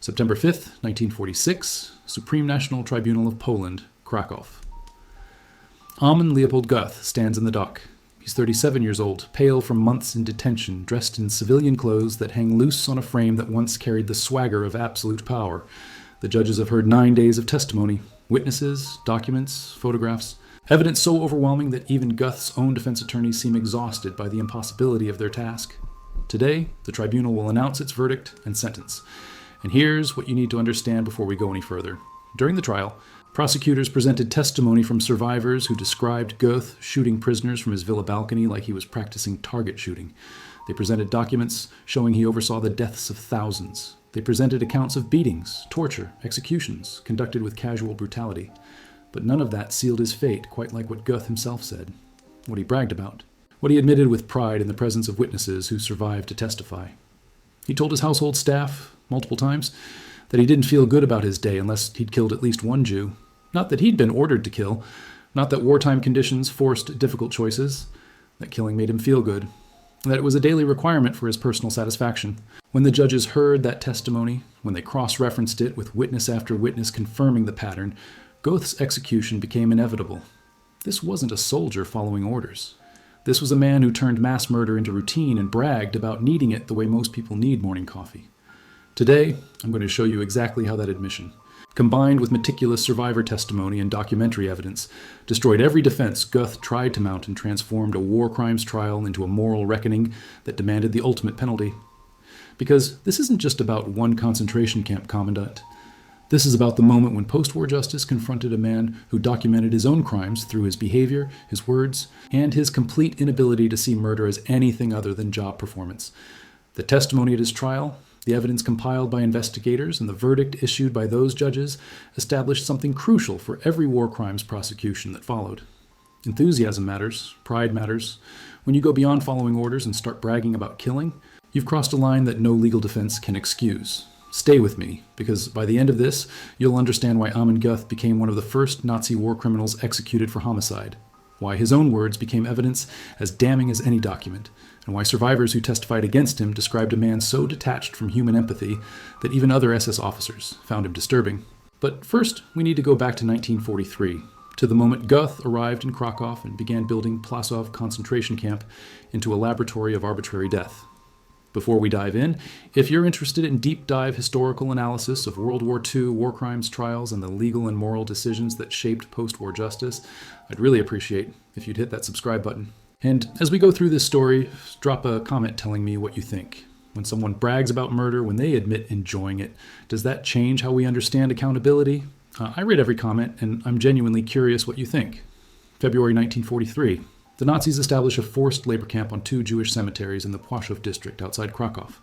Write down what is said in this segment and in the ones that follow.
September 5th, 1946, Supreme National Tribunal of Poland, Kraków. Amon Leopold Göth stands in the dock. He's 37 years old, pale from months in detention, dressed in civilian clothes that hang loose on a frame that once carried the swagger of absolute power. The judges have heard 9 days of testimony, witnesses, documents, photographs, evidence so overwhelming that even Göth's own defense attorneys seem exhausted by the impossibility of their task. Today, the tribunal will announce its verdict and sentence. And here's what you need to understand before we go any further. During the trial, prosecutors presented testimony from survivors who described Göth shooting prisoners from his villa balcony like he was practicing target shooting. They presented documents showing he oversaw the deaths of thousands. They presented accounts of beatings, torture, executions, conducted with casual brutality. But none of that sealed his fate, quite like what Göth himself said, what he bragged about, what he admitted with pride in the presence of witnesses who survived to testify. He told his household staff, multiple times, that he didn't feel good about his day unless he'd killed at least one Jew. Not that he'd been ordered to kill, not that wartime conditions forced difficult choices, that killing made him feel good, that it was a daily requirement for his personal satisfaction. When the judges heard that testimony, when they cross-referenced it with witness after witness confirming the pattern, Göth's execution became inevitable. This wasn't a soldier following orders. This was a man who turned mass murder into routine and bragged about needing it the way most people need morning coffee. Today, I'm going to show you exactly how that admission, combined with meticulous survivor testimony and documentary evidence, destroyed every defense Göth tried to mount and transformed a war crimes trial into a moral reckoning that demanded the ultimate penalty. Because this isn't just about one concentration camp commandant. This is about the moment when post-war justice confronted a man who documented his own crimes through his behavior, his words, and his complete inability to see murder as anything other than job performance. The testimony at his trial, the evidence compiled by investigators, and the verdict issued by those judges established something crucial for every war crimes prosecution that followed. Enthusiasm matters, pride matters. When you go beyond following orders and start bragging about killing, you've crossed a line that no legal defense can excuse. Stay with me, because by the end of this, you'll understand why Amon Göth became one of the first Nazi war criminals executed for homicide, why his own words became evidence as damning as any document, and why survivors who testified against him described a man so detached from human empathy that even other SS officers found him disturbing. But first, we need to go back to 1943, to the moment Göth arrived in Kraków and began building Płaszów concentration camp into a laboratory of arbitrary death. Before we dive in, if you're interested in deep dive historical analysis of World War II war crimes trials and the legal and moral decisions that shaped post-war justice, I'd really appreciate if you'd hit that subscribe button. And as we go through this story, drop a comment telling me what you think. When someone brags about murder, when they admit enjoying it, does that change how we understand accountability? I read every comment, and I'm genuinely curious what you think. February 1943. The Nazis establish a forced labor camp on 2 Jewish cemeteries in the Płaszów district outside Kraków.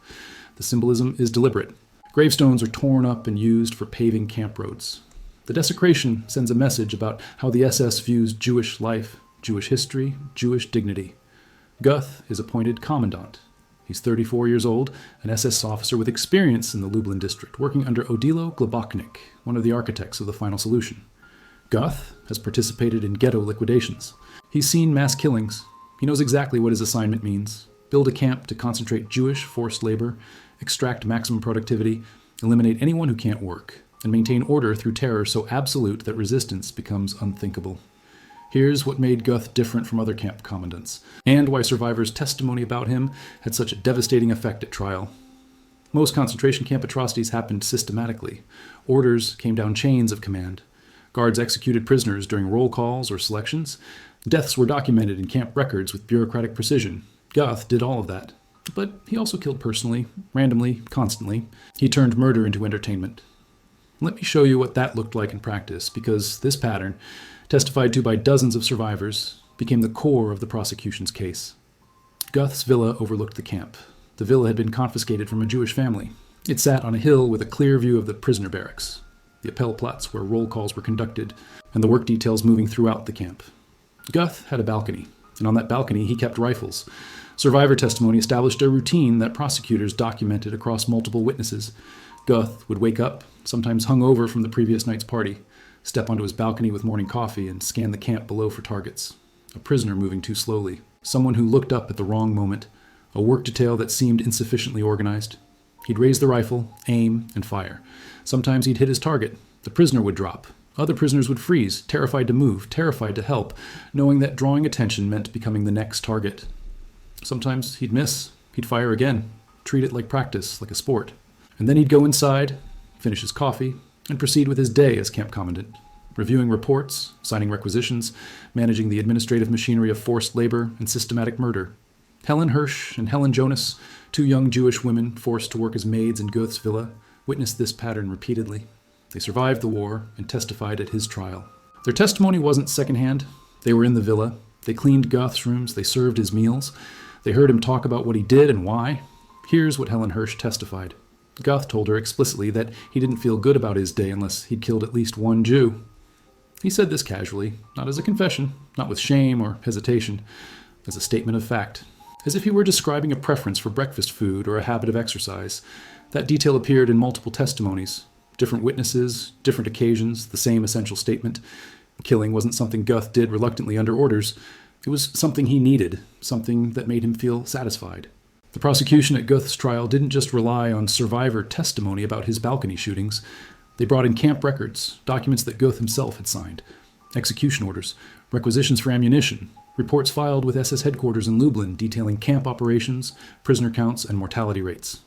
The symbolism is deliberate. Gravestones are torn up and used for paving camp roads. The desecration sends a message about how the SS views Jewish life, Jewish history, Jewish dignity. Göth is appointed commandant. He's 34 years old, an SS officer with experience in the Lublin district, working under Odilo Globoknik, one of the architects of the final solution. Göth has participated in ghetto liquidations. He's seen mass killings. He knows exactly what his assignment means. Build a camp to concentrate Jewish forced labor, extract maximum productivity, eliminate anyone who can't work, and maintain order through terror so absolute that resistance becomes unthinkable. Here's what made Göth different from other camp commandants, and why survivors' testimony about him had such a devastating effect at trial. Most concentration camp atrocities happened systematically. Orders came down chains of command. Guards executed prisoners during roll calls or selections. Deaths were documented in camp records with bureaucratic precision. Göth did all of that. But he also killed personally, randomly, constantly. He turned murder into entertainment. Let me show you what that looked like in practice, because this pattern, testified to by dozens of survivors, became the core of the prosecution's case. Göth's villa overlooked the camp. The villa had been confiscated from a Jewish family. It sat on a hill with a clear view of the prisoner barracks, the Appellplatz where roll calls were conducted, and the work details moving throughout the camp. Göth had a balcony, and on that balcony he kept rifles. Survivor testimony established a routine that prosecutors documented across multiple witnesses. Göth would wake up, sometimes hungover from the previous night's party, step onto his balcony with morning coffee and scan the camp below for targets. A prisoner moving too slowly, someone who looked up at the wrong moment, a work detail that seemed insufficiently organized. He'd raise the rifle, aim, and fire. Sometimes he'd hit his target. The prisoner would drop. Other prisoners would freeze, terrified to move, terrified to help, knowing that drawing attention meant becoming the next target. Sometimes he'd miss. He'd fire again, treat it like practice, like a sport. And then he'd go inside, finish his coffee, and proceed with his day as camp commandant, reviewing reports, signing requisitions, managing the administrative machinery of forced labor and systematic murder. Helen Hirsch and Helen Jonas, two young Jewish women forced to work as maids in Göth's villa, witnessed this pattern repeatedly. They survived the war and testified at his trial. Their testimony wasn't secondhand. They were in the villa. They cleaned Göth's rooms. They served his meals. They heard him talk about what he did and why. Here's what Helen Hirsch testified. Göth told her explicitly that he didn't feel good about his day unless he'd killed at least one Jew. He said this casually, not as a confession, not with shame or hesitation, as a statement of fact, as if he were describing a preference for breakfast food or a habit of exercise. That detail appeared in multiple testimonies. Different witnesses, different occasions, the same essential statement. Killing wasn't something Göth did reluctantly under orders. It was something he needed, something that made him feel satisfied. The prosecution at Göth's trial didn't just rely on survivor testimony about his balcony shootings. They brought in camp records, documents that Göth himself had signed, execution orders, requisitions for ammunition, reports filed with SS headquarters in Lublin detailing camp operations, prisoner counts, and mortality rates.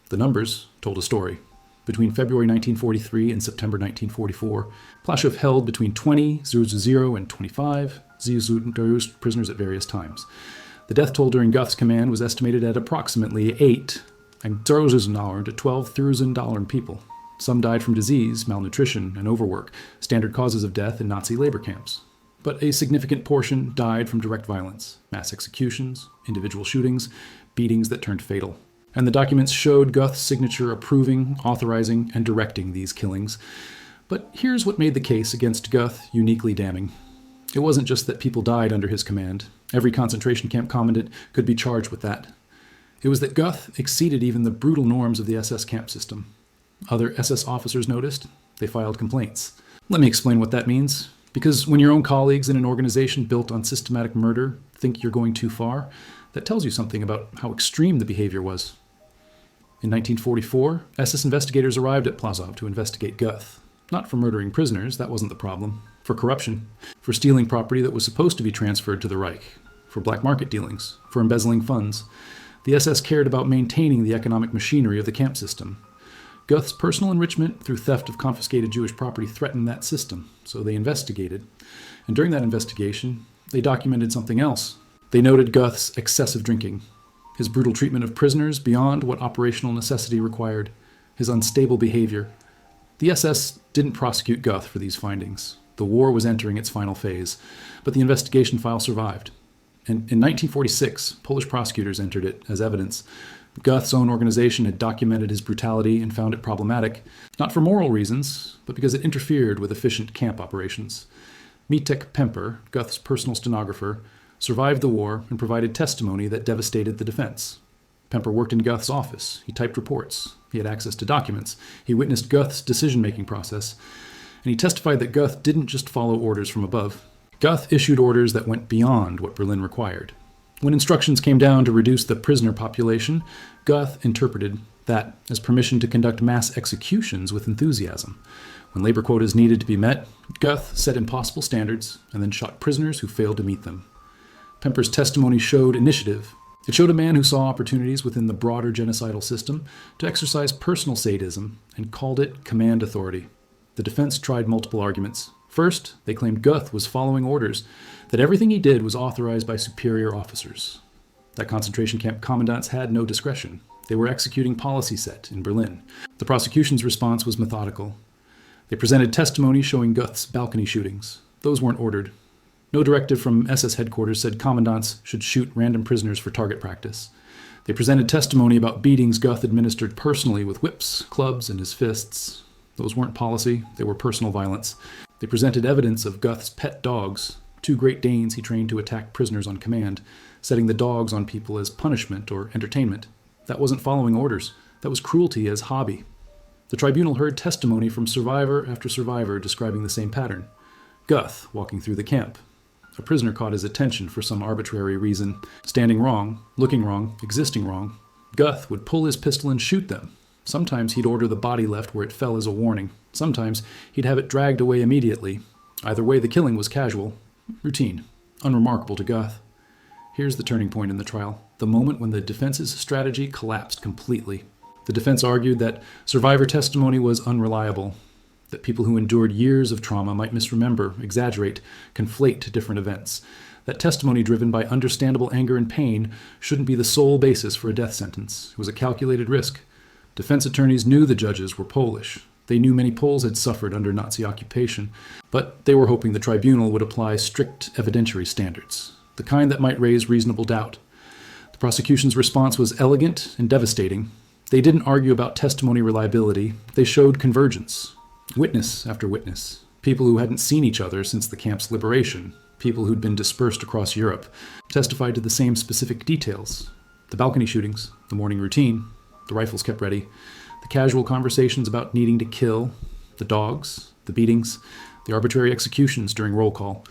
The numbers told a story. Between February 1943 and September 1944, Płaszów held between 20 and 25 prisoners at various times. The death toll during Göth's command was estimated at approximately 8 to 12,000 people. Some died from disease, malnutrition, and overwork, standard causes of death in Nazi labor camps. But a significant portion died from direct violence, mass executions, individual shootings, beatings that turned fatal. And the documents showed Göth's signature approving, authorizing, and directing these killings. But here's what made the case against Göth uniquely damning. It wasn't just that people died under his command. Every concentration camp commandant could be charged with that. It was that Göth exceeded even the brutal norms of the SS camp system. Other SS officers noticed. They filed complaints. Let me explain what that means. Because when your own colleagues in an organization built on systematic murder think you're going too far, that tells you something about how extreme the behavior was. In 1944, SS investigators arrived at Płaszów to investigate Göth. Not for murdering prisoners, that wasn't the problem. For corruption. For stealing property that was supposed to be transferred to the Reich. For black market dealings. For embezzling funds. The SS cared about maintaining the economic machinery of the camp system. Göth's personal enrichment through theft of confiscated Jewish property threatened that system, so they investigated. And during that investigation, they documented something else. They noted Göth's excessive drinking, his brutal treatment of prisoners beyond what operational necessity required, his unstable behavior. The SS didn't prosecute Göth for these findings. The war was entering its final phase, but the investigation file survived. And in 1946, Polish prosecutors entered it as evidence. Göth's own organization had documented his brutality and found it problematic, not for moral reasons, but because it interfered with efficient camp operations. Mitek Pemper, Göth's personal stenographer, survived the war and provided testimony that devastated the defense. Pemper worked in Göth's office. He typed reports. He had access to documents. He witnessed Göth's decision-making process. And he testified that Göth didn't just follow orders from above. Göth issued orders that went beyond what Berlin required. When instructions came down to reduce the prisoner population, Göth interpreted that as permission to conduct mass executions with enthusiasm. When labor quotas needed to be met, Göth set impossible standards and then shot prisoners who failed to meet them. Pemper's testimony showed initiative. It showed a man who saw opportunities within the broader genocidal system to exercise personal sadism and called it command authority. The defense tried multiple arguments. First, they claimed Göth was following orders, that everything he did was authorized by superior officers. That concentration camp commandants had no discretion. They were executing policy set in Berlin. The prosecution's response was methodical. They presented testimony showing Göth's balcony shootings. Those weren't ordered. No directive from SS headquarters said commandants should shoot random prisoners for target practice. They presented testimony about beatings Göth administered personally with whips, clubs, and his fists. Those weren't policy, they were personal violence. They presented evidence of Göth's pet dogs, 2 Great Danes he trained to attack prisoners on command, setting the dogs on people as punishment or entertainment. That wasn't following orders. That was cruelty as hobby. The tribunal heard testimony from survivor after survivor describing the same pattern. Göth walking through the camp. A prisoner caught his attention for some arbitrary reason. Standing wrong, looking wrong, existing wrong. Göth would pull his pistol and shoot them. Sometimes he'd order the body left where it fell as a warning. Sometimes he'd have it dragged away immediately. Either way, the killing was casual, routine, unremarkable to Göth. Here's the turning point in the trial, the moment when the defense's strategy collapsed completely. The defense argued that survivor testimony was unreliable, that people who endured years of trauma might misremember, exaggerate, conflate different events, that testimony driven by understandable anger and pain shouldn't be the sole basis for a death sentence. It was a calculated risk. Defense attorneys knew the judges were Polish. They knew many Poles had suffered under Nazi occupation, but they were hoping the tribunal would apply strict evidentiary standards, the kind that might raise reasonable doubt. The prosecution's response was elegant and devastating. They didn't argue about testimony reliability. They showed convergence. Witness after witness, people who hadn't seen each other since the camp's liberation, people who'd been dispersed across Europe, testified to the same specific details. The balcony shootings, the morning routine, the rifles kept ready, the casual conversations about needing to kill, the dogs, the beatings, the arbitrary executions during roll call.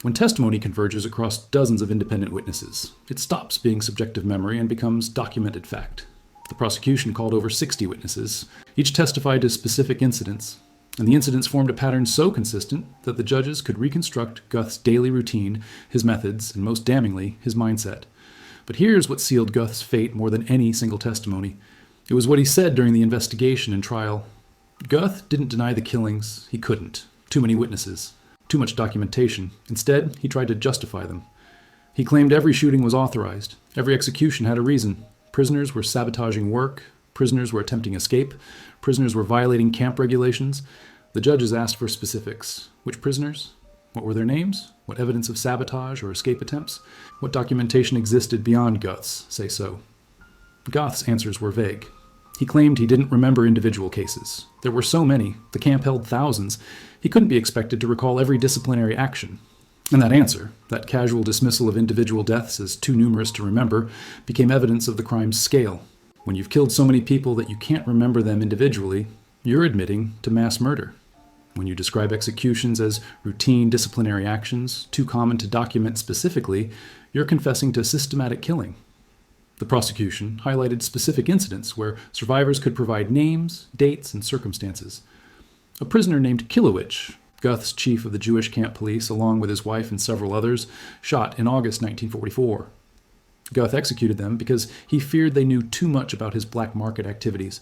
When testimony converges across dozens of independent witnesses, it stops being subjective memory and becomes documented fact. The prosecution called over 60 witnesses. Each testified to specific incidents, and the incidents formed a pattern so consistent that the judges could reconstruct Göth's daily routine, his methods, and most damningly, his mindset. But here's what sealed Göth's fate more than any single testimony. It was what he said during the investigation and trial. Göth didn't deny the killings. He couldn't. Too many witnesses. Too much documentation. Instead, he tried to justify them. He claimed every shooting was authorized. Every execution had a reason. Prisoners were sabotaging work. Prisoners were attempting escape. Prisoners were violating camp regulations. The judges asked for specifics. Which prisoners? What were their names? What evidence of sabotage or escape attempts? What documentation existed beyond Göth's say-so? Göth's answers were vague. He claimed he didn't remember individual cases. There were so many. The camp held thousands. He couldn't be expected to recall every disciplinary action. And that answer, that casual dismissal of individual deaths as too numerous to remember, became evidence of the crime's scale. When you've killed so many people that you can't remember them individually, you're admitting to mass murder. When you describe executions as routine disciplinary actions, too common to document specifically, you're confessing to systematic killing. The prosecution highlighted specific incidents where survivors could provide names, dates, and circumstances. A prisoner named Kilowich, Göth's chief of the Jewish camp police, along with his wife and several others, shot in August 1944. Göth executed them because he feared they knew too much about his black market activities,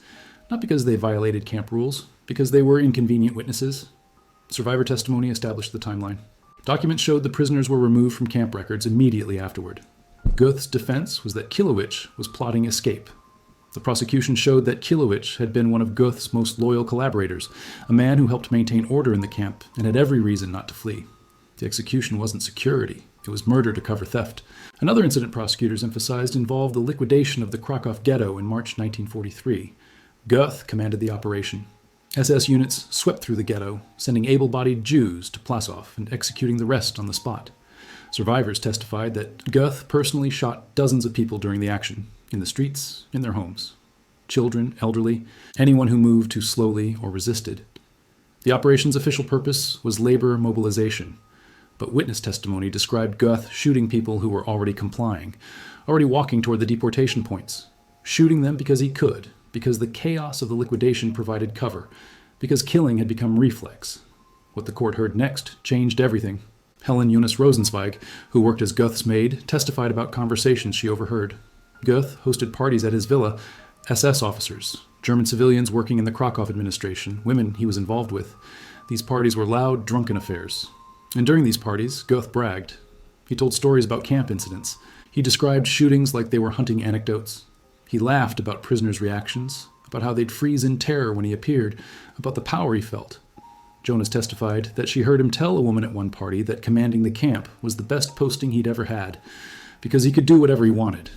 not because they violated camp rules, because they were inconvenient witnesses. Survivor testimony established the timeline. Documents showed the prisoners were removed from camp records immediately afterward. Göth's defense was that Kilowich was plotting escape. The prosecution showed that Kilowich had been one of Göth's most loyal collaborators, a man who helped maintain order in the camp and had every reason not to flee. The execution wasn't security. It was murder to cover theft. Another incident prosecutors emphasized involved the liquidation of the Kraków ghetto in March 1943. Göth commanded the operation. SS units swept through the ghetto, sending able-bodied Jews to Płaszów and executing the rest on the spot. Survivors testified that Göth personally shot dozens of people during the action, in the streets, in their homes. Children, elderly, anyone who moved too slowly or resisted. The operation's official purpose was labor mobilization, but witness testimony described Göth shooting people who were already complying, already walking toward the deportation points, shooting them because he could, because the chaos of the liquidation provided cover, because killing had become reflex. What the court heard next changed everything. Helen Eunice Rosenzweig, who worked as Göth's maid, testified about conversations she overheard. Göth hosted parties at his villa. SS officers, German civilians working in the Kraków administration, women he was involved with. These parties were loud, drunken affairs. And during these parties, Göth bragged. He told stories about camp incidents. He described shootings like they were hunting anecdotes. He laughed about prisoners' reactions, about how they'd freeze in terror when he appeared, about the power he felt. Jonas testified that she heard him tell a woman at one party that commanding the camp was the best posting he'd ever had, because he could do whatever he wanted.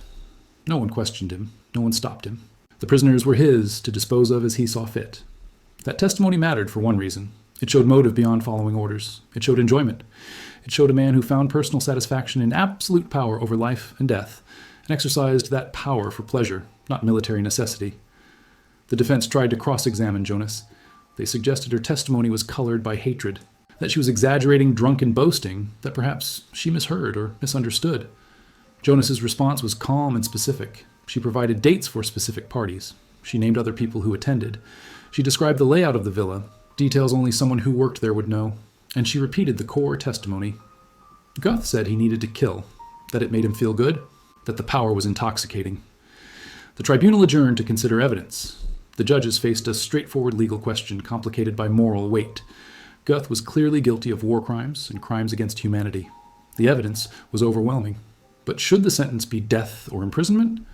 No one questioned him. No one stopped him. The prisoners were his to dispose of as he saw fit. That testimony mattered for one reason. It showed motive beyond following orders. It showed enjoyment. It showed a man who found personal satisfaction in absolute power over life and death, and exercised that power for pleasure, not military necessity. The defense tried to cross-examine Jonas. They suggested her testimony was colored by hatred, that she was exaggerating drunken boasting that perhaps she misheard or misunderstood. Jonas's response was calm and specific. She provided dates for specific parties. She named other people who attended. She described the layout of the villa, details only someone who worked there would know, and she repeated the core testimony. Göth said he needed to kill, that it made him feel good, that the power was intoxicating. The tribunal adjourned to consider evidence. The judges faced a straightforward legal question complicated by moral weight. Göth was clearly guilty of war crimes and crimes against humanity. The evidence was overwhelming. But should the sentence be death or imprisonment?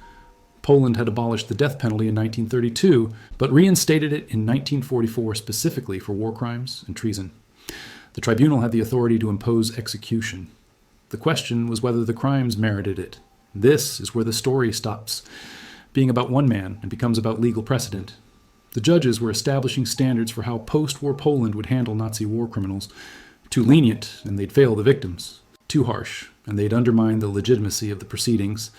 Poland had abolished the death penalty in 1932, but reinstated it in 1944 specifically for war crimes and treason. The tribunal had the authority to impose execution. The question was whether the crimes merited it. This is where the story stops being about one man and becomes about legal precedent. The judges were establishing standards for how post-war Poland would handle Nazi war criminals. Too lenient, and they'd fail the victims. Too harsh, and they'd undermine the legitimacy of the proceedings.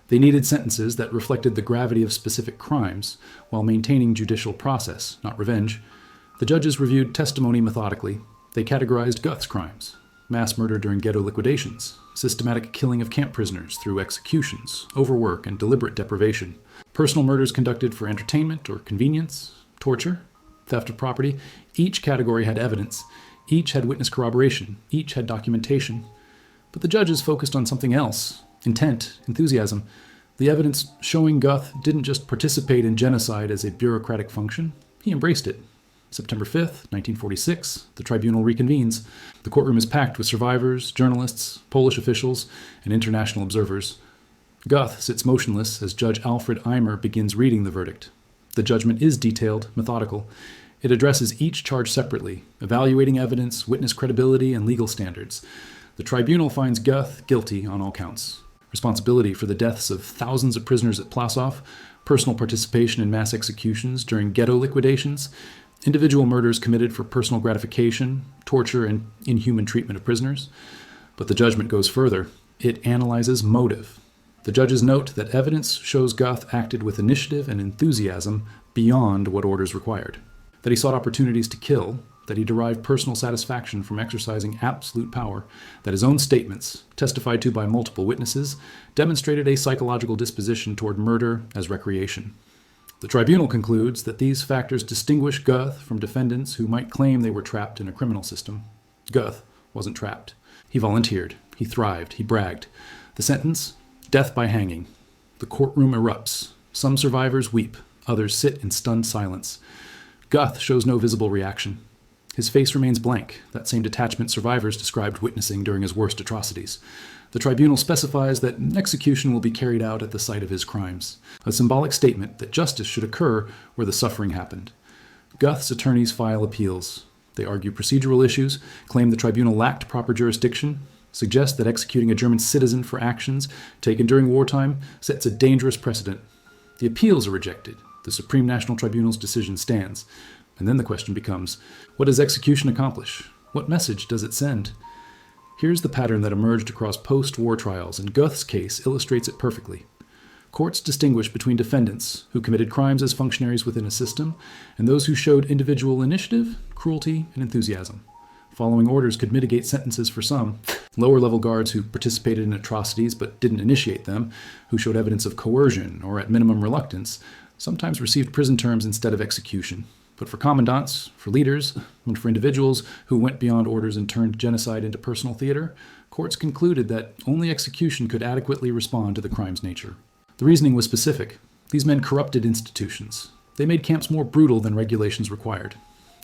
They needed sentences that reflected the gravity of specific crimes, while maintaining judicial process, not revenge. The judges reviewed testimony methodically. They categorized Göth's crimes: mass murder during ghetto liquidations, systematic killing of camp prisoners through executions, overwork and deliberate deprivation, personal murders conducted for entertainment or convenience, torture, theft of property. Each category had evidence. Each had witness corroboration. Each had documentation. But the judges focused on something else: intent, enthusiasm. The evidence showing Göth didn't just participate in genocide as a bureaucratic function, he embraced it. September 5th, 1946, the tribunal reconvenes. The courtroom is packed with survivors, journalists, Polish officials, and international observers. Göth sits motionless as Judge Alfred Eimer begins reading the verdict. The judgment is detailed, methodical. It addresses each charge separately, evaluating evidence, witness credibility, and legal standards. The tribunal finds Göth guilty on all counts: responsibility for the deaths of thousands of prisoners at Płaszów, personal participation in mass executions during ghetto liquidations, individual murders committed for personal gratification, torture, and inhuman treatment of prisoners. But the judgment goes further. It analyzes motive. The judges note that evidence shows Göth acted with initiative and enthusiasm beyond what orders required, that he sought opportunities to kill, that he derived personal satisfaction from exercising absolute power, that his own statements, testified to by multiple witnesses, demonstrated a psychological disposition toward murder as recreation. The tribunal concludes that these factors distinguish Göth from defendants who might claim they were trapped in a criminal system. Göth wasn't trapped. He volunteered. He thrived. He bragged. The sentence? Death by hanging. The courtroom erupts. Some survivors weep. Others sit in stunned silence. Göth shows no visible reaction. His face remains blank, that same detachment survivors described witnessing during his worst atrocities. The tribunal specifies that execution will be carried out at the site of his crimes, a symbolic statement that justice should occur where the suffering happened. Göth's attorneys file appeals. They argue procedural issues, claim the tribunal lacked proper jurisdiction, suggest that executing a German citizen for actions taken during wartime sets a dangerous precedent. The appeals are rejected. The Supreme National Tribunal's decision stands. And then the question becomes, what does execution accomplish? What message does it send? Here's the pattern that emerged across post-war trials, and Göth's case illustrates it perfectly. Courts distinguish between defendants who committed crimes as functionaries within a system and those who showed individual initiative, cruelty, and enthusiasm. Following orders could mitigate sentences for some. Lower-level guards who participated in atrocities but didn't initiate them, who showed evidence of coercion or at minimum reluctance, sometimes received prison terms instead of execution. But for commandants, for leaders, and for individuals who went beyond orders and turned genocide into personal theater, courts concluded that only execution could adequately respond to the crime's nature. The reasoning was specific. These men corrupted institutions. They made camps more brutal than regulations required.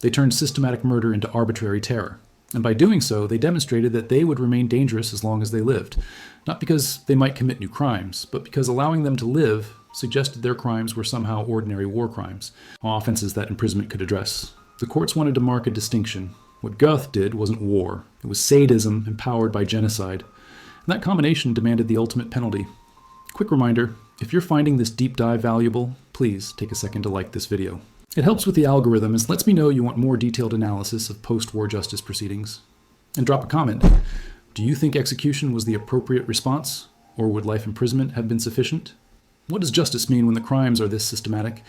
They turned systematic murder into arbitrary terror. And by doing so, they demonstrated that they would remain dangerous as long as they lived. Not because they might commit new crimes, but because allowing them to live suggested their crimes were somehow ordinary war crimes, offenses that imprisonment could address. The courts wanted to mark a distinction. What Göth did wasn't war. It was sadism empowered by genocide. And that combination demanded the ultimate penalty. Quick reminder, if you're finding this deep dive valuable, please take a second to like this video. It helps with the algorithm and lets me know you want more detailed analysis of post-war justice proceedings. And drop a comment. Do you think execution was the appropriate response, or would life imprisonment have been sufficient? What does justice mean when the crimes are this systematic?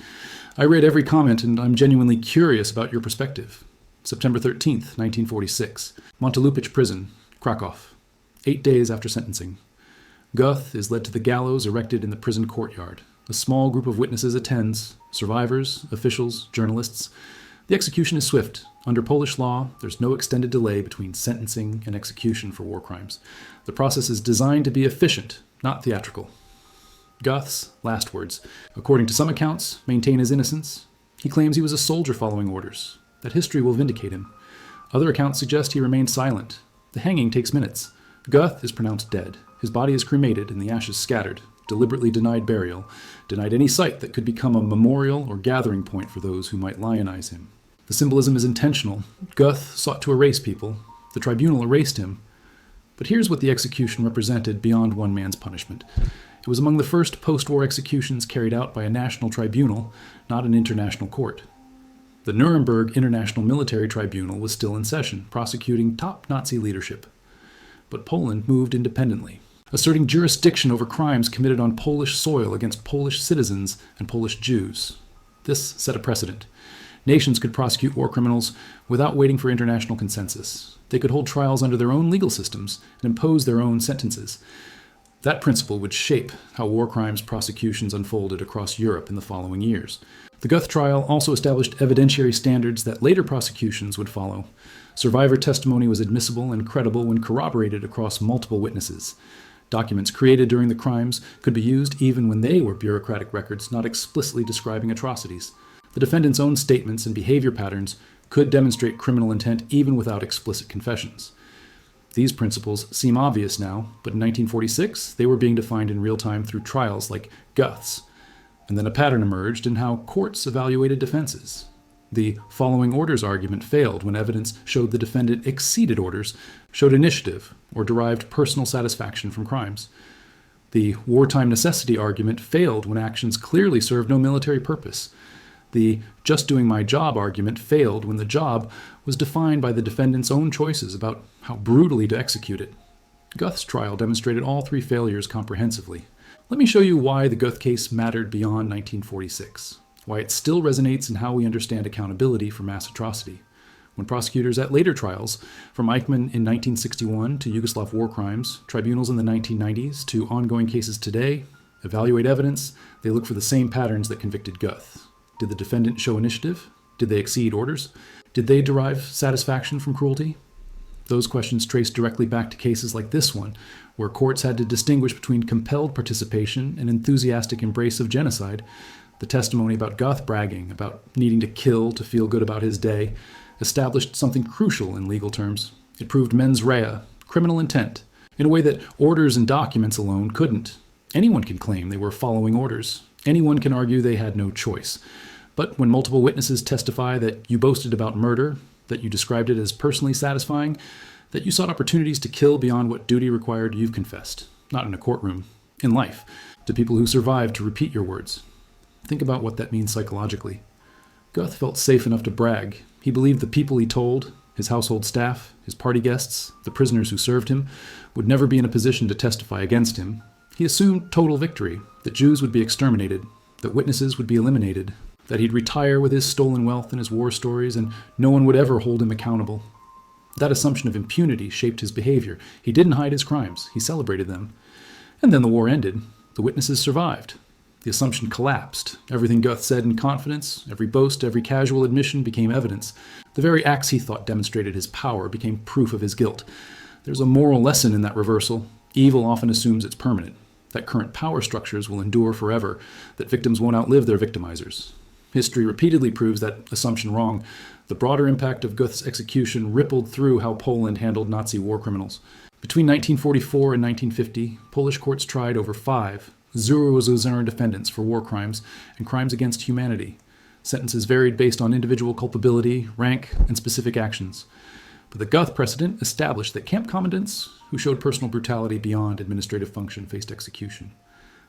I read every comment and I'm genuinely curious about your perspective. September 13th, 1946. Montelupich Prison, Kraków. 8 days after sentencing. Göth is led to the gallows erected in the prison courtyard. A small group of witnesses attends, survivors, officials, journalists. The execution is swift. Under Polish law, there's no extended delay between sentencing and execution for war crimes. The process is designed to be efficient, not theatrical. Göth's last words, according to some accounts, maintain his innocence. He claims he was a soldier following orders, that history will vindicate him. Other accounts suggest he remained silent. The hanging takes minutes. Göth is pronounced dead. His body is cremated and the ashes scattered, deliberately denied burial, denied any site that could become a memorial or gathering point for those who might lionize him. The symbolism is intentional. Göth sought to erase people. The tribunal erased him. But here's what the execution represented beyond one man's punishment. It was among the first post-war executions carried out by a national tribunal, not an international court. The Nuremberg International Military Tribunal was still in session, prosecuting top Nazi leadership. But Poland moved independently, asserting jurisdiction over crimes committed on Polish soil against Polish citizens and Polish Jews. This set a precedent. Nations could prosecute war criminals without waiting for international consensus. They could hold trials under their own legal systems and impose their own sentences. That principle would shape how war crimes prosecutions unfolded across Europe in the following years. The Göth trial also established evidentiary standards that later prosecutions would follow. Survivor testimony was admissible and credible when corroborated across multiple witnesses. Documents created during the crimes could be used even when they were bureaucratic records not explicitly describing atrocities. The defendant's own statements and behavior patterns could demonstrate criminal intent even without explicit confessions. These principles seem obvious now, but in 1946 they were being defined in real time through trials like Göth's. And then a pattern emerged in how courts evaluated defenses. The following orders argument failed when evidence showed the defendant exceeded orders, showed initiative, or derived personal satisfaction from crimes. The wartime necessity argument failed when actions clearly served no military purpose. The just doing my job argument failed when the job was defined by the defendant's own choices about how brutally to execute it. Göth's trial demonstrated all three failures comprehensively. Let me show you why the Göth case mattered beyond 1946, why it still resonates in how we understand accountability for mass atrocity. When prosecutors at later trials, from Eichmann in 1961 to Yugoslav war crimes, tribunals in the 1990s to ongoing cases today, evaluate evidence, they look for the same patterns that convicted Göth. Did the defendant show initiative? Did they exceed orders? Did they derive satisfaction from cruelty? Those questions trace directly back to cases like this one, where courts had to distinguish between compelled participation and enthusiastic embrace of genocide. The testimony about Göth bragging, about needing to kill to feel good about his day, established something crucial in legal terms. It proved mens rea, criminal intent, in a way that orders and documents alone couldn't. Anyone can claim they were following orders. Anyone can argue they had no choice. But when multiple witnesses testify that you boasted about murder, that you described it as personally satisfying, that you sought opportunities to kill beyond what duty required, you've confessed. Not in a courtroom, in life, to people who survived to repeat your words. Think about what that means psychologically. Göth felt safe enough to brag. He believed the people he told, his household staff, his party guests, the prisoners who served him, would never be in a position to testify against him. He assumed total victory, that Jews would be exterminated, that witnesses would be eliminated, that he'd retire with his stolen wealth and his war stories, and no one would ever hold him accountable. That assumption of impunity shaped his behavior. He didn't hide his crimes. He celebrated them. And then the war ended. The witnesses survived. The assumption collapsed. Everything Göth said in confidence, every boast, every casual admission became evidence. The very acts he thought demonstrated his power became proof of his guilt. There's a moral lesson in that reversal. Evil often assumes it's permanent, that current power structures will endure forever, that victims won't outlive their victimizers. History repeatedly proves that assumption wrong. The broader impact of Göth's execution rippled through how Poland handled Nazi war criminals. Between 1944 and 1950, Polish courts tried over 5 Zero defendants for war crimes and crimes against humanity. Sentences varied based on individual culpability, rank, and specific actions. But the Göth precedent established that camp commandants who showed personal brutality beyond administrative function faced execution.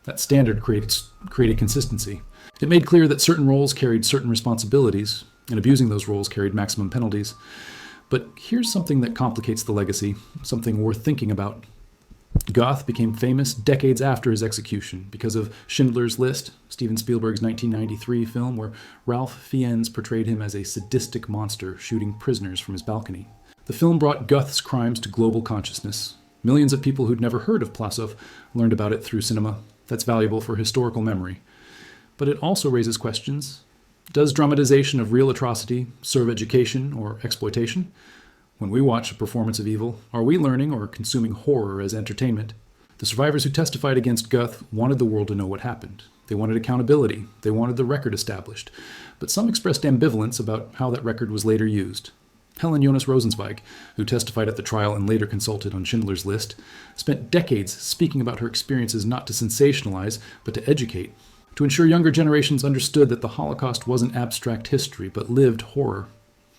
That standard created consistency. It made clear that certain roles carried certain responsibilities, and abusing those roles carried maximum penalties. But here's something that complicates the legacy, something worth thinking about. Göth became famous decades after his execution because of Schindler's List, Steven Spielberg's 1993 film where Ralph Fiennes portrayed him as a sadistic monster shooting prisoners from his balcony. The film brought Göth's crimes to global consciousness. Millions of people who'd never heard of Płaszów learned about it through cinema. That's valuable for historical memory. But it also raises questions. Does dramatization of real atrocity serve education or exploitation? When we watch a performance of evil, are we learning or consuming horror as entertainment? The survivors who testified against Göth wanted the world to know what happened. They wanted accountability. They wanted the record established. But some expressed ambivalence about how that record was later used. Helen Jonas Rosenzweig, who testified at the trial and later consulted on Schindler's List, spent decades speaking about her experiences not to sensationalize, but to educate, to ensure younger generations understood that the Holocaust wasn't abstract history, but lived horror.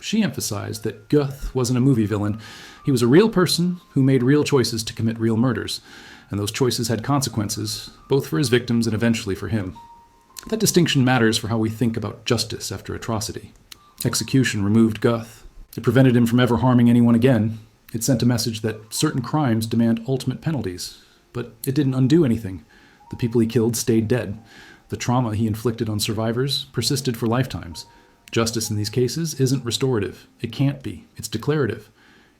She emphasized that Göth wasn't a movie villain. He was a real person who made real choices to commit real murders, and those choices had consequences, both for his victims and eventually for him. That distinction matters for how we think about justice after atrocity. Execution removed Göth. It prevented him from ever harming anyone again. It sent a message that certain crimes demand ultimate penalties. But it didn't undo anything. The people he killed stayed dead. The trauma he inflicted on survivors persisted for lifetimes. Justice in these cases isn't restorative. It can't be. It's declarative.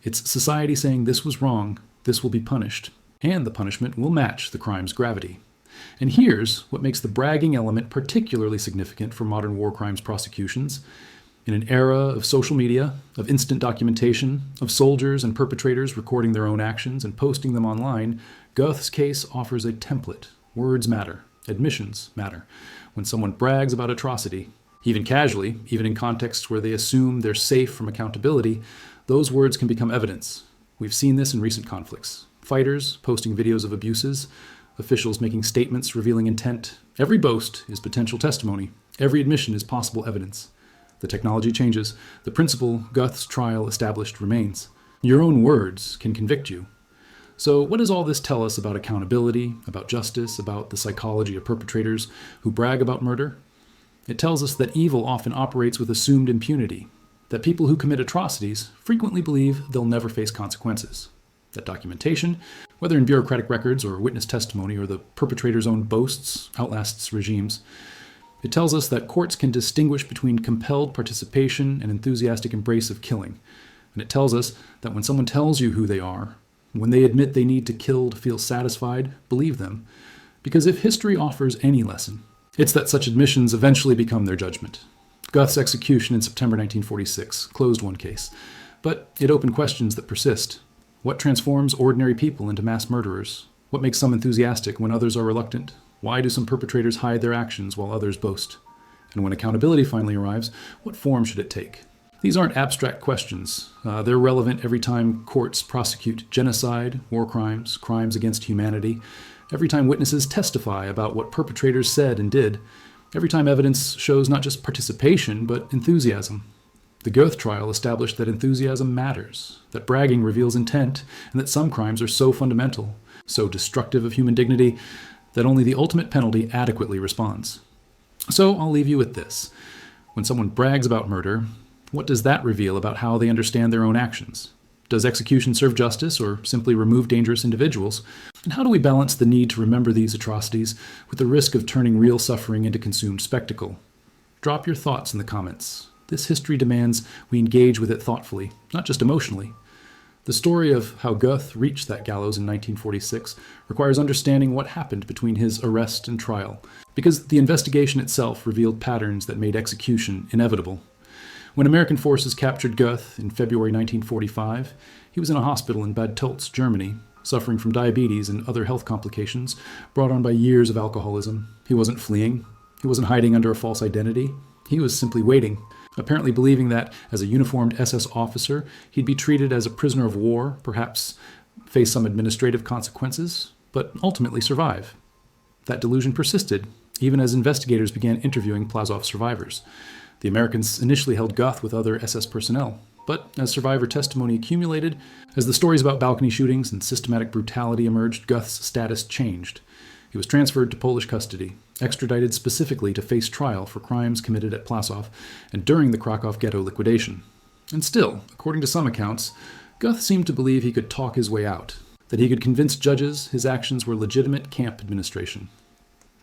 It's society saying this was wrong, this will be punished, and the punishment will match the crime's gravity. And here's what makes the bragging element particularly significant for modern war crimes prosecutions. In an era of social media, of instant documentation, of soldiers and perpetrators recording their own actions and posting them online, Göth's case offers a template. Words matter. Admissions matter. When someone brags about atrocity, even casually, even in contexts where they assume they're safe from accountability, those words can become evidence. We've seen this in recent conflicts. Fighters posting videos of abuses, officials making statements revealing intent. Every boast is potential testimony. Every admission is possible evidence. The technology changes. The principle Göth's trial established remains. Your own words can convict you. So what does all this tell us about accountability, about justice, about the psychology of perpetrators who brag about murder? It tells us that evil often operates with assumed impunity, that people who commit atrocities frequently believe they'll never face consequences, that documentation, whether in bureaucratic records or witness testimony or the perpetrator's own boasts, outlasts regimes. It tells us that courts can distinguish between compelled participation and enthusiastic embrace of killing. And it tells us that when someone tells you who they are, when they admit they need to kill to feel satisfied, believe them. Because if history offers any lesson, it's that such admissions eventually become their judgment. Göth's execution in September 1946 closed one case, but it opened questions that persist. What transforms ordinary people into mass murderers? What makes some enthusiastic when others are reluctant? Why do some perpetrators hide their actions while others boast? And when accountability finally arrives, what form should it take? These aren't abstract questions. They're relevant every time courts prosecute genocide, war crimes, crimes against humanity, every time witnesses testify about what perpetrators said and did, every time evidence shows not just participation, but enthusiasm. The Göth trial established that enthusiasm matters, that bragging reveals intent, and that some crimes are so fundamental, so destructive of human dignity, that only the ultimate penalty adequately responds. So I'll leave you with this. When someone brags about murder, what does that reveal about how they understand their own actions? Does execution serve justice or simply remove dangerous individuals? And how do we balance the need to remember these atrocities with the risk of turning real suffering into consumed spectacle? Drop your thoughts in the comments. This history demands we engage with it thoughtfully, not just emotionally. The story of how Göth reached that gallows in 1946 requires understanding what happened between his arrest and trial, because the investigation itself revealed patterns that made execution inevitable. When American forces captured Göth in February 1945, he was in a hospital in Bad Tölz, Germany, suffering from diabetes and other health complications brought on by years of alcoholism. He wasn't fleeing. He wasn't hiding under a false identity. He was simply waiting, apparently believing that, as a uniformed SS officer, he'd be treated as a prisoner of war, perhaps face some administrative consequences, but ultimately survive. That delusion persisted, even as investigators began interviewing Płaszów survivors. The Americans initially held Göth with other SS personnel, but as survivor testimony accumulated, as the stories about balcony shootings and systematic brutality emerged, Göth's status changed. He was transferred to Polish custody, extradited specifically to face trial for crimes committed at Płaszów and during the Kraków ghetto liquidation. And still, according to some accounts, Göth seemed to believe he could talk his way out, that he could convince judges his actions were legitimate camp administration.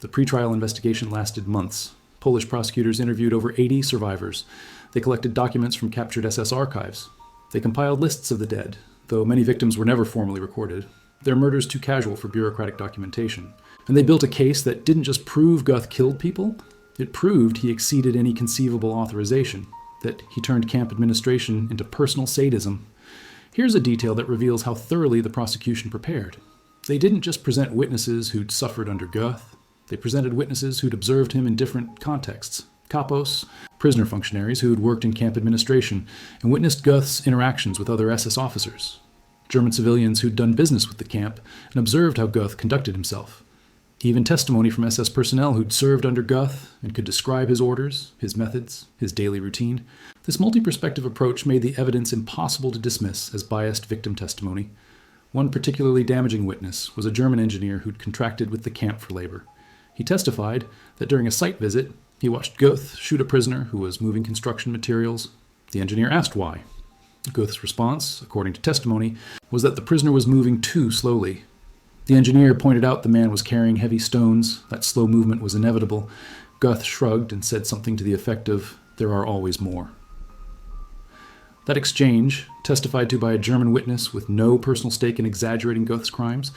The pretrial investigation lasted months. Polish prosecutors interviewed over 80 survivors. They collected documents from captured SS archives. They compiled lists of the dead, though many victims were never formally recorded. Their murders too casual for bureaucratic documentation. And they built a case that didn't just prove Göth killed people, It proved he exceeded any conceivable authorization, that he turned camp administration into personal sadism. Here's a detail that reveals how thoroughly the prosecution prepared. They didn't just present witnesses who'd suffered under Göth. They presented witnesses who'd observed him in different contexts. Kapos, prisoner functionaries who'd worked in camp administration and witnessed Göth's interactions with other SS officers. German civilians who'd done business with the camp and observed how Göth conducted himself. Even testimony from SS personnel who'd served under Göth and could describe his orders, his methods, his daily routine. This multi-perspective approach made the evidence impossible to dismiss as biased victim testimony. One particularly damaging witness was a German engineer who'd contracted with the camp for labor. He testified that during a site visit, he watched Göth shoot a prisoner who was moving construction materials. The engineer asked why. Göth's response, according to testimony, was that the prisoner was moving too slowly. The engineer pointed out the man was carrying heavy stones, that slow movement was inevitable. Göth shrugged and said something to the effect of, "There are always more." That exchange, testified to by a German witness with no personal stake in exaggerating Göth's crimes,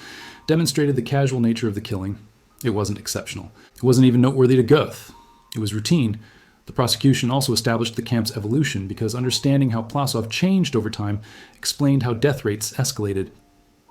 demonstrated the casual nature of the killing. It wasn't exceptional. It wasn't even noteworthy to Göth. It was routine. The prosecution also established the camp's evolution because understanding how Płaszów changed over time explained how death rates escalated.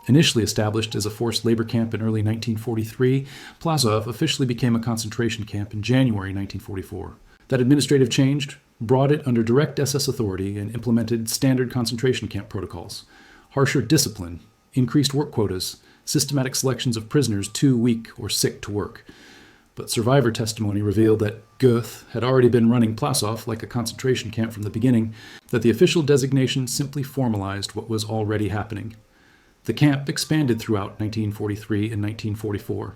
Initially established as a forced labor camp in early 1943, Płaszów officially became a concentration camp in January 1944. That administrative change brought it under direct SS authority and implemented standard concentration camp protocols. Harsher discipline, increased work quotas, systematic selections of prisoners too weak or sick to work. But survivor testimony revealed that Göth had already been running Płaszów like a concentration camp from the beginning, that the official designation simply formalized what was already happening. The camp expanded throughout 1943 and 1944.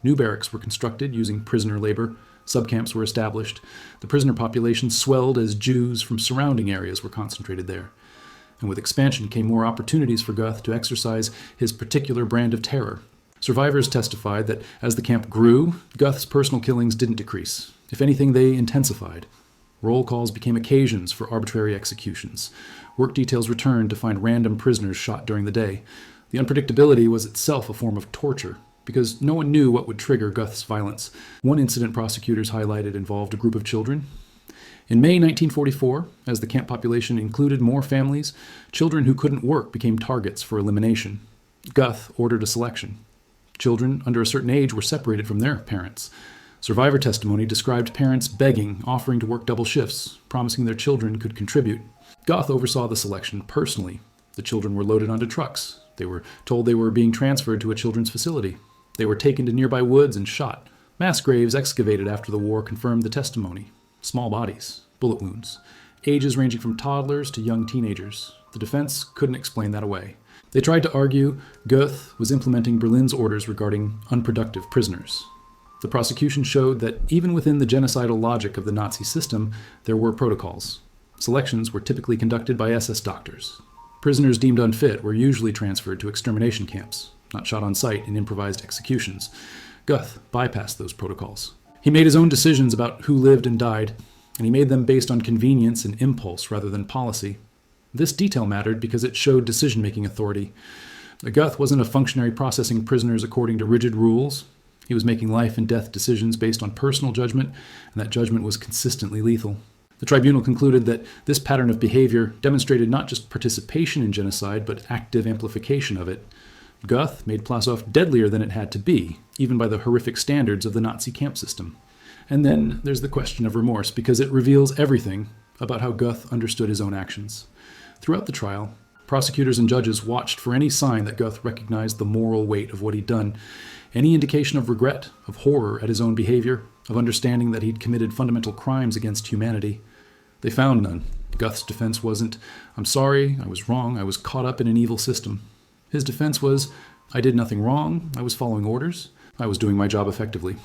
New barracks were constructed using prisoner labor. Subcamps were established. The prisoner population swelled as Jews from surrounding areas were concentrated there. And with expansion came more opportunities for Göth to exercise his particular brand of terror. Survivors testified that as the camp grew, Göth's personal killings didn't decrease. If anything, they intensified. Roll calls became occasions for arbitrary executions. Work details returned to find random prisoners shot during the day. The unpredictability was itself a form of torture, because no one knew what would trigger Göth's violence. One incident prosecutors highlighted involved a group of children. In May 1944, as the camp population included more families, children who couldn't work became targets for elimination. Göth ordered a selection. Children under a certain age were separated from their parents. Survivor testimony described parents begging, offering to work double shifts, promising their children could contribute. Göth oversaw the selection personally. The children were loaded onto trucks. They were told they were being transferred to a children's facility. They were taken to nearby woods and shot. Mass graves excavated after the war confirmed the testimony. Small bodies, bullet wounds, ages ranging from toddlers to young teenagers. The defense couldn't explain that away. They tried to argue Göth was implementing Berlin's orders regarding unproductive prisoners. The prosecution showed that even within the genocidal logic of the Nazi system, there were protocols. Selections were typically conducted by SS doctors. Prisoners deemed unfit were usually transferred to extermination camps, not shot on site in improvised executions. Göth bypassed those protocols. He made his own decisions about who lived and died, and he made them based on convenience and impulse rather than policy. This detail mattered because it showed decision-making authority. Göth wasn't a functionary processing prisoners according to rigid rules. He was making life and death decisions based on personal judgment, and that judgment was consistently lethal. The tribunal concluded that this pattern of behavior demonstrated not just participation in genocide, but active amplification of it. Göth made Płaszów deadlier than it had to be, even by the horrific standards of the Nazi camp system. And then there's the question of remorse, because it reveals everything about how Göth understood his own actions. Throughout the trial, prosecutors and judges watched for any sign that Göth recognized the moral weight of what he'd done, any indication of regret, of horror at his own behavior, of understanding that he'd committed fundamental crimes against humanity. They found none. Göth's defense wasn't, "I'm sorry, I was wrong, I was caught up in an evil system." His defense was, "I did nothing wrong, I was following orders, I was doing my job effectively."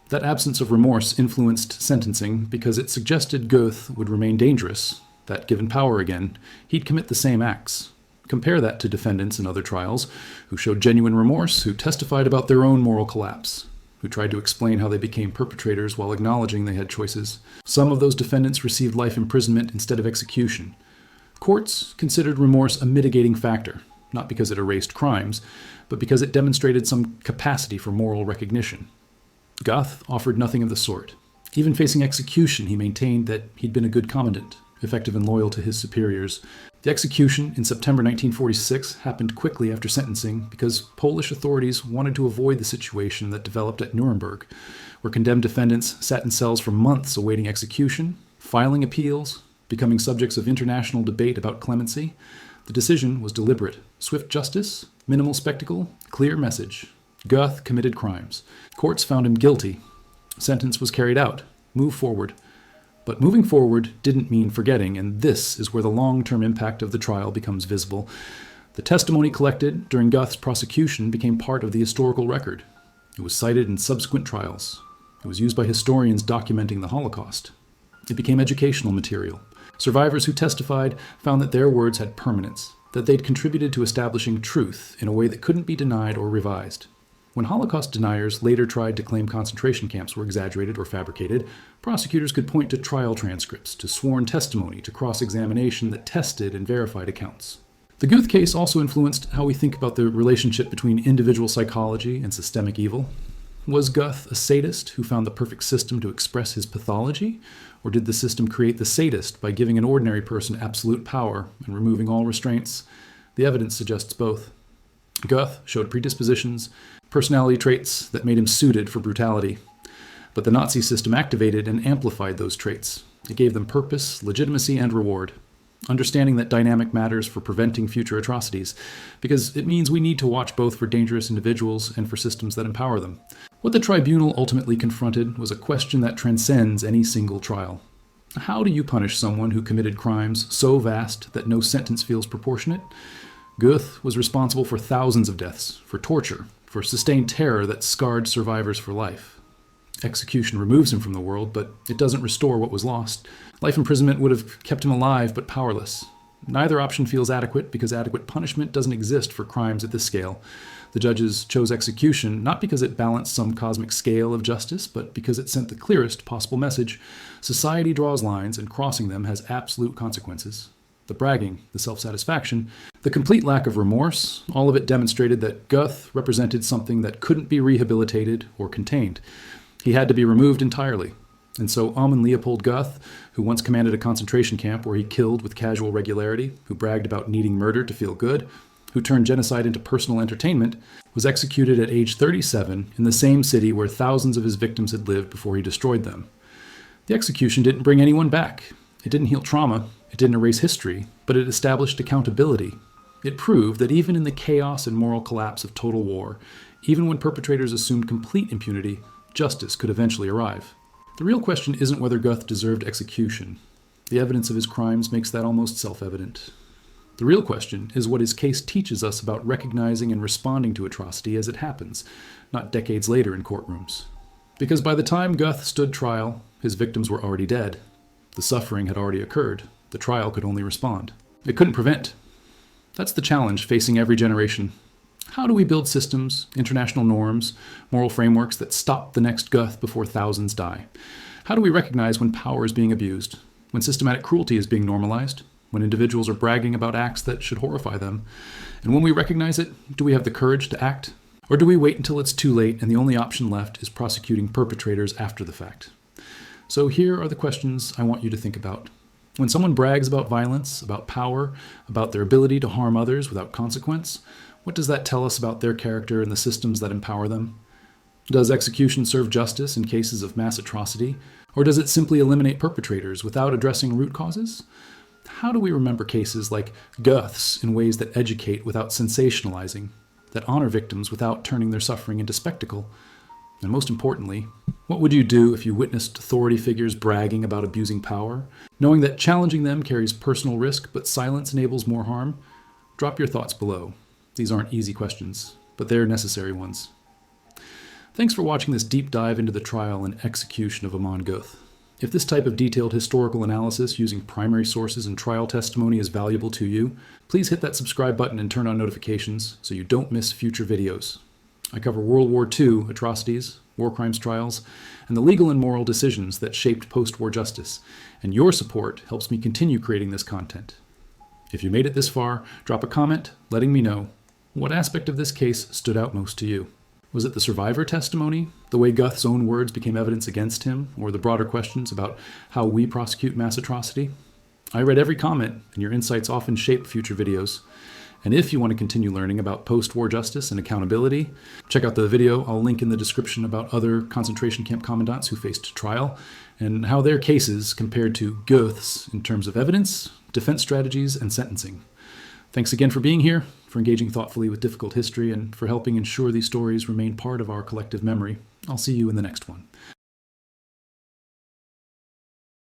That absence of remorse influenced sentencing because it suggested Göth would remain dangerous, that given power again, he'd commit the same acts. Compare that to defendants in other trials who showed genuine remorse, who testified about their own moral collapse, who tried to explain how they became perpetrators while acknowledging they had choices. Some of those defendants received life imprisonment instead of execution. Courts considered remorse a mitigating factor, not because it erased crimes, but because it demonstrated some capacity for moral recognition. Göth offered nothing of the sort. Even facing execution, he maintained that he'd been a good commandant, effective and loyal to his superiors. The execution in September 1946 happened quickly after sentencing because Polish authorities wanted to avoid the situation that developed at Nuremberg, where condemned defendants sat in cells for months awaiting execution, filing appeals, becoming subjects of international debate about clemency. The decision was deliberate. Swift justice, minimal spectacle, clear message. Göth committed crimes. Courts found him guilty. Sentence was carried out. Move forward. But moving forward didn't mean forgetting, and this is where the long-term impact of the trial becomes visible. The testimony collected during Göth's prosecution became part of the historical record. It was cited in subsequent trials. It was used by historians documenting the Holocaust. It became educational material. Survivors who testified found that their words had permanence, that they'd contributed to establishing truth in a way that couldn't be denied or revised. When Holocaust deniers later tried to claim concentration camps were exaggerated or fabricated, prosecutors could point to trial transcripts, to sworn testimony, to cross-examination that tested and verified accounts. The Göth case also influenced how we think about the relationship between individual psychology and systemic evil. Was Göth a sadist who found the perfect system to express his pathology? Or did the system create the sadist by giving an ordinary person absolute power and removing all restraints? The evidence suggests both. Göth showed predispositions, personality traits that made him suited for brutality. But the Nazi system activated and amplified those traits. It gave them purpose, legitimacy, and reward. Understanding that dynamic matters for preventing future atrocities, because it means we need to watch both for dangerous individuals and for systems that empower them. What the tribunal ultimately confronted was a question that transcends any single trial. How do you punish someone who committed crimes so vast that no sentence feels proportionate? Göth was responsible for thousands of deaths, for torture, for sustained terror that scarred survivors for life. Execution removes him from the world, but it doesn't restore what was lost. Life imprisonment would have kept him alive, but powerless. Neither option feels adequate because adequate punishment doesn't exist for crimes at this scale. The judges chose execution not because it balanced some cosmic scale of justice, but because it sent the clearest possible message. Society draws lines, and crossing them has absolute consequences. The bragging, the self-satisfaction, the complete lack of remorse, all of it demonstrated that Göth represented something that couldn't be rehabilitated or contained. He had to be removed entirely. And so Amon Leopold Göth, who once commanded a concentration camp where he killed with casual regularity, who bragged about needing murder to feel good, who turned genocide into personal entertainment, was executed at age 37 in the same city where thousands of his victims had lived before he destroyed them. The execution didn't bring anyone back. It didn't heal trauma. It didn't erase history, but it established accountability. It proved that even in the chaos and moral collapse of total war, even when perpetrators assumed complete impunity, justice could eventually arrive. The real question isn't whether Göth deserved execution. The evidence of his crimes makes that almost self-evident. The real question is what his case teaches us about recognizing and responding to atrocity as it happens, not decades later in courtrooms. Because by the time Göth stood trial, his victims were already dead. The suffering had already occurred. The trial could only respond. It couldn't prevent. That's the challenge facing every generation. How do we build systems, international norms, moral frameworks that stop the next Göth before thousands die? How do we recognize when power is being abused, when systematic cruelty is being normalized, when individuals are bragging about acts that should horrify them? And when we recognize it, do we have the courage to act? Or do we wait until it's too late and the only option left is prosecuting perpetrators after the fact? So here are the questions I want you to think about. When someone brags about violence, about power, about their ability to harm others without consequence, what does that tell us about their character and the systems that empower them? Does execution serve justice in cases of mass atrocity, or does it simply eliminate perpetrators without addressing root causes? How do we remember cases like Göth's in ways that educate without sensationalizing, that honor victims without turning their suffering into spectacle? And most importantly, what would you do if you witnessed authority figures bragging about abusing power, knowing that challenging them carries personal risk, but silence enables more harm? Drop your thoughts below. These aren't easy questions, but they're necessary ones. Thanks for watching this deep dive into the trial and execution of Amon Göth. If this type of detailed historical analysis using primary sources and trial testimony is valuable to you, please hit that subscribe button and turn on notifications so you don't miss future videos. I cover World War II atrocities, war crimes trials, and the legal and moral decisions that shaped post-war justice, and your support helps me continue creating this content. If you made it this far, drop a comment letting me know what aspect of this case stood out most to you. Was it the survivor testimony, the way Göth's own words became evidence against him, or the broader questions about how we prosecute mass atrocity? I read every comment, and your insights often shape future videos. And if you want to continue learning about post-war justice and accountability, check out the video I'll link in the description about other concentration camp commandants who faced trial and how their cases compared to Göth's in terms of evidence, defense strategies, and sentencing. Thanks again for being here, for engaging thoughtfully with difficult history, and for helping ensure these stories remain part of our collective memory. I'll see you in the next one.